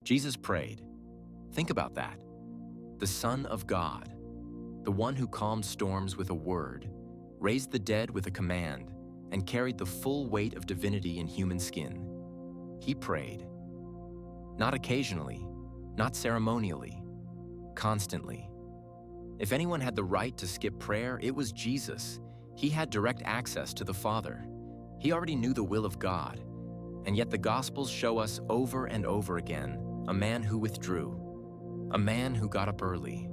Jesus prayed. Think about that. The Son of God, the one who calmed storms with a word, raised the dead with a command, and carried the full weight of divinity in human skin. He prayed. Not occasionally, not ceremonially, constantly. If anyone had the right to skip prayer, it was Jesus. He had direct access to the Father. He already knew the will of God. And yet the Gospels show us over and over again a man who withdrew, a man who got up early,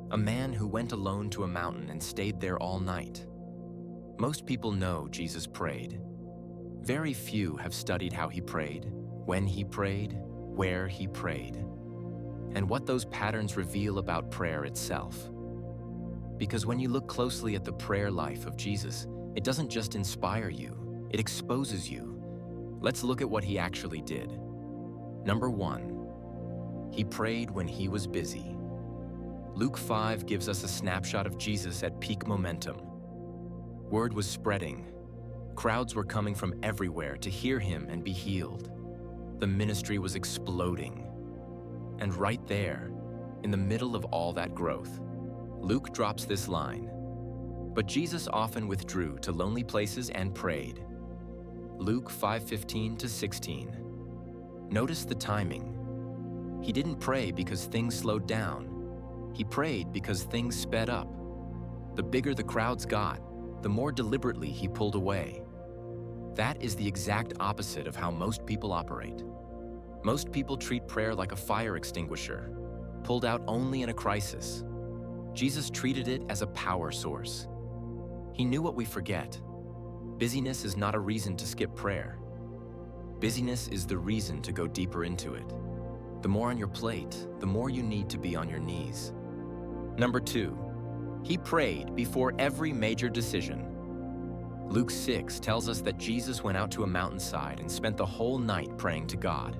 a man who went alone to a mountain and stayed there all night. Most people know Jesus prayed. Very few have studied how he prayed, when he prayed, where he prayed, and what those patterns reveal about prayer itself. Because when you look closely at the prayer life of Jesus, it doesn't just inspire you, it exposes you. Let's look at what he actually did. Number 1, he prayed when he was busy. Luke 5 gives us a snapshot of Jesus at peak momentum. Word was spreading. Crowds were coming from everywhere to hear him and be healed. The ministry was exploding. And right there, in the middle of all that growth, Luke drops this line. But Jesus often withdrew to lonely places and prayed. Luke 5:15-16. Notice the timing. He didn't pray because things slowed down. He prayed because things sped up. The bigger the crowds got, the more deliberately he pulled away. That is the exact opposite of how most people operate. Most people treat prayer like a fire extinguisher, pulled out only in a crisis. Jesus treated it as a power source. He knew what we forget. Busyness is not a reason to skip prayer. Busyness is the reason to go deeper into it. The more on your plate, the more you need to be on your knees. Number 2, he prayed before every major decision. Luke 6 tells us that Jesus went out to a mountainside and spent the whole night praying to God.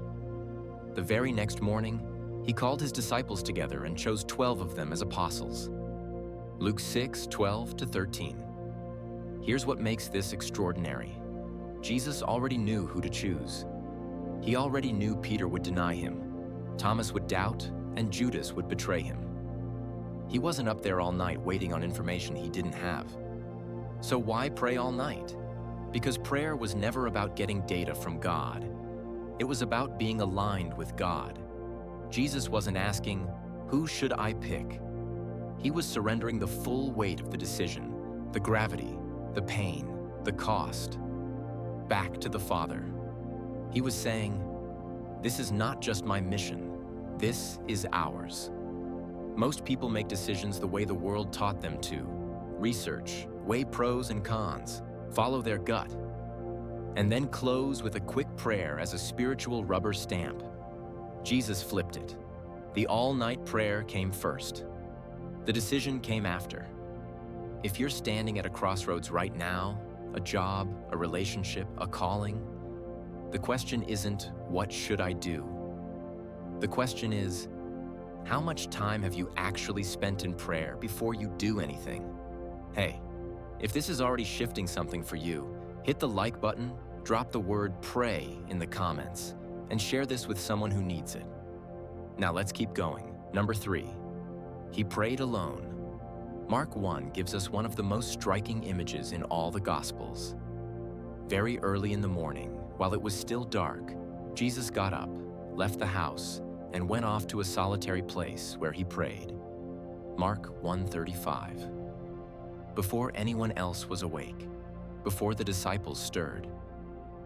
The very next morning, he called his disciples together and chose 12 of them as apostles. Luke 6:12-13. Here's what makes this extraordinary. Jesus already knew who to choose. He already knew Peter would deny him, Thomas would doubt, and Judas would betray him. He wasn't up there all night waiting on information he didn't have. So why pray all night? Because prayer was never about getting data from God. It was about being aligned with God. Jesus wasn't asking, who should I pick? He was surrendering the full weight of the decision, the gravity, the pain, the cost, back to the Father. He was saying, this is not just my mission, this is ours. Most people make decisions the way the world taught them to. Research, weigh pros and cons, follow their gut, and then close with a quick prayer as a spiritual rubber stamp. Jesus flipped it. The all-night prayer came first. The decision came after. If you're standing at a crossroads right now, a job, a relationship, a calling, the question isn't, what should I do? The question is, how much time have you actually spent in prayer before you do anything? Hey, if this is already shifting something for you, hit the like button, drop the word pray in the comments, and share this with someone who needs it. Now let's keep going. Number 3, he prayed alone. Mark 1 gives us one of the most striking images in all the Gospels. Very early in the morning, while it was still dark, Jesus got up, left the house, and went off to a solitary place where he prayed. Mark 1:35. Before anyone else was awake, before the disciples stirred,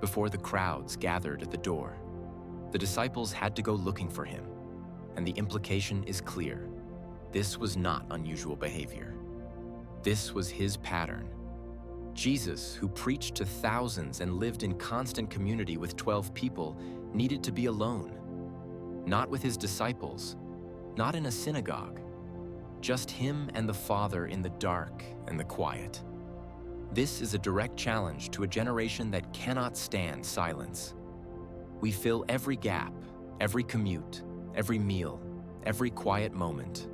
before the crowds gathered at the door, the disciples had to go looking for him, and the implication is clear. This was not unusual behavior. This was his pattern. Jesus, who preached to thousands and lived in constant community with 12 people, needed to be alone. Not with his disciples, not in a synagogue, just him and the Father in the dark and the quiet. This is a direct challenge to a generation that cannot stand silence. We fill every gap, every commute, every meal, every quiet moment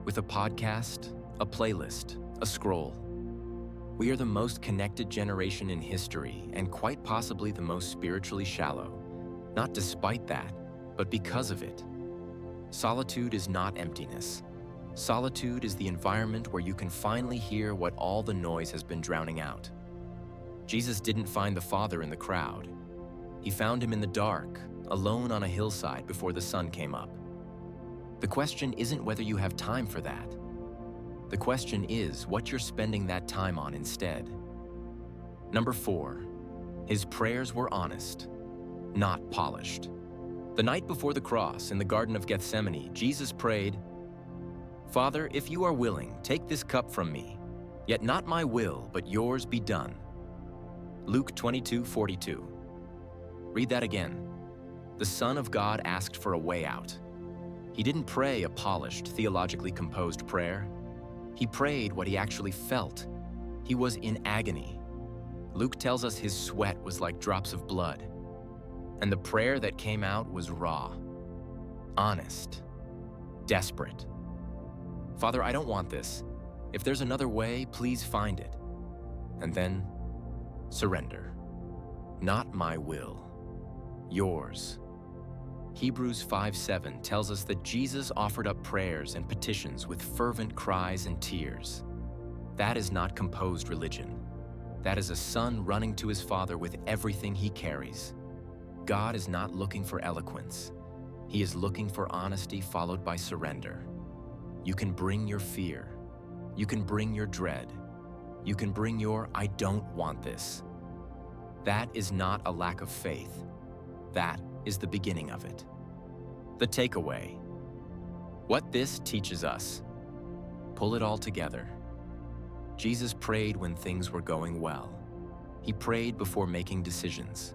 with a podcast, a playlist, a scroll. We are the most connected generation in history and quite possibly the most spiritually shallow. Not despite that, but because of it. Solitude is not emptiness. Solitude is the environment where you can finally hear what all the noise has been drowning out. Jesus didn't find the Father in the crowd. He found him in the dark, alone on a hillside before the sun came up. The question isn't whether you have time for that. The question is what you're spending that time on instead. Number 4, his prayers were honest, not polished. The night before the cross in the Garden of Gethsemane, Jesus prayed, "Father, if you are willing, take this cup from me, yet not my will, but yours be done." Luke 22:42. Read that again. The Son of God asked for a way out. He didn't pray a polished, theologically composed prayer. He prayed what he actually felt. He was in agony. Luke tells us his sweat was like drops of blood. And the prayer that came out was raw, honest, desperate. "Father, I don't want this. If there's another way, please find it." And then, surrender. Not my will, yours. Hebrews 5:7 tells us that Jesus offered up prayers and petitions with fervent cries and tears. That is not composed religion. That is a son running to his Father with everything he carries. God is not looking for eloquence. He is looking for honesty followed by surrender. You can bring your fear. You can bring your dread. You can bring your "I don't want this." That is not a lack of faith. That is the beginning of it. The takeaway. What this teaches us. Pull it all together. Jesus prayed when things were going well. He prayed before making decisions.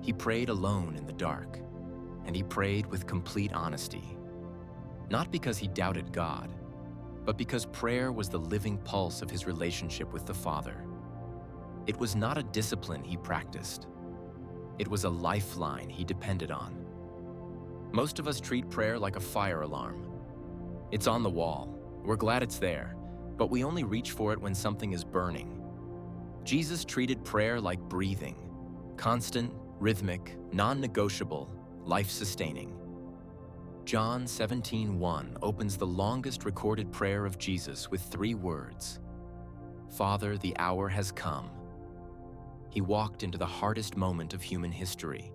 He prayed alone in the dark. And he prayed with complete honesty. Not because he doubted God, but because prayer was the living pulse of his relationship with the Father. It was not a discipline he practiced. It was a lifeline he depended on. Most of us treat prayer like a fire alarm. It's on the wall. We're glad it's there, but we only reach for it when something is burning. Jesus treated prayer like breathing, constant, rhythmic, non-negotiable, life-sustaining. John 17:1 opens the longest recorded prayer of Jesus with 3 words. "Father, the hour has come." He walked into the hardest moment of human history,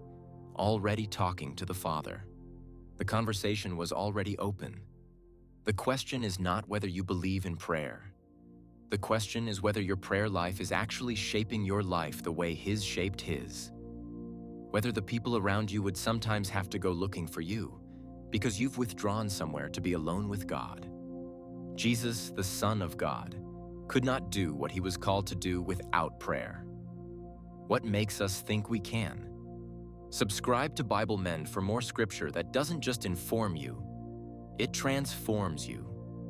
already talking to the Father. The conversation was already open. The question is not whether you believe in prayer. The question is whether your prayer life is actually shaping your life the way His shaped His. Whether the people around you would sometimes have to go looking for you because you've withdrawn somewhere to be alone with God. Jesus, the Son of God, could not do what He was called to do without prayer. What makes us think we can? Subscribe to Bible Men for more scripture that doesn't just inform you, it transforms you.